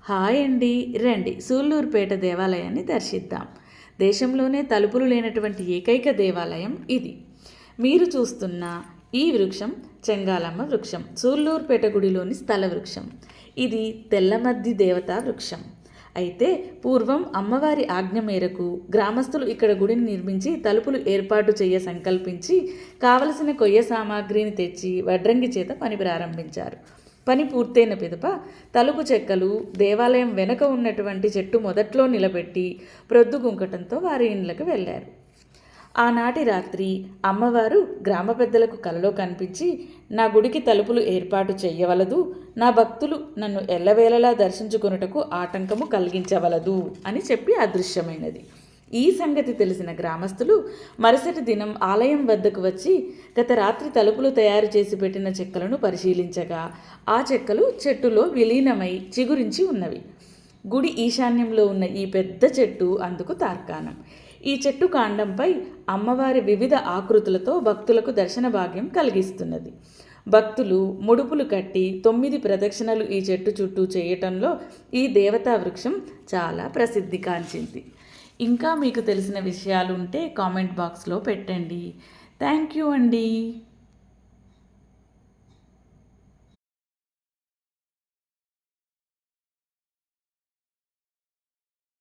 Hi అండి, రండి సూళ్ళూరుపేట దేవాలయాన్ని దర్శిద్దాం. దేశంలోనే తలుపులు లేనటువంటి ఏకైక దేవాలయం ఇది. మీరు చూస్తున్న ఈ వృక్షం చెంగాలమ్మ వృక్షం, సూళ్ళూరుపేట గుడిలోని స్థల వృక్షం. ఇది తెల్లమద్ది దేవతా వృక్షం. అయితే పూర్వం అమ్మవారి ఆజ్ఞ మేరకు గ్రామస్తులు ఇక్కడ గుడిని నిర్మించి తలుపులు ఏర్పాటు చేయ సంకల్పించి కావలసిన కొయ్య సామాగ్రిని తెచ్చి వడ్రంగి చేత పని ప్రారంభించారు. పని పూర్తయిన పిదప తలుపు చెక్కలు దేవాలయం వెనక ఉన్నటువంటి చెట్టు మొదట్లో నిలబెట్టి ప్రొద్దుగుంకటంతో వారి ఇండ్లకు వెళ్ళారు. ఆనాటి రాత్రి అమ్మవారు గ్రామ పెద్దలకు కలలో కనిపించి, నా గుడికి తలుపులు ఏర్పాటు చెయ్యవలదు, నా భక్తులు నన్ను ఎల్లవేళలా దర్శించుకొనుటకు ఆటంకము కలిగించవలదు అని చెప్పి అదృశ్యమైనది. ఈ సంగతి తెలిసిన గ్రామస్తులు మరుసటి దినం ఆలయం వద్దకు వచ్చి గత రాత్రి తలుపులు తయారు చేసి పెట్టిన చెక్కలను పరిశీలించగా ఆ చెక్కలు చెట్టులో విలీనమై చిగురించి ఉన్నవి. గుడి ఈశాన్యంలో ఉన్న ఈ పెద్ద చెట్టు అందుకు తార్కాణం. ఈ చెట్టు కాండంపై అమ్మవారి వివిధ ఆకృతులతో భక్తులకు దర్శన భాగ్యం కలిగిస్తున్నది. భక్తులు ముడుపులు కట్టి 9 ప్రదక్షిణలు ఈ చెట్టు చుట్టూ చేయటంలో ఈ దేవతా వృక్షం చాలా ప్రసిద్ధి కాంచింది. ఇంకా మీకు తెలిసిన విషయాలు ఉంటే కామెంట్ బాక్స్లో పెట్టండి. థ్యాంక్ యూ అండి.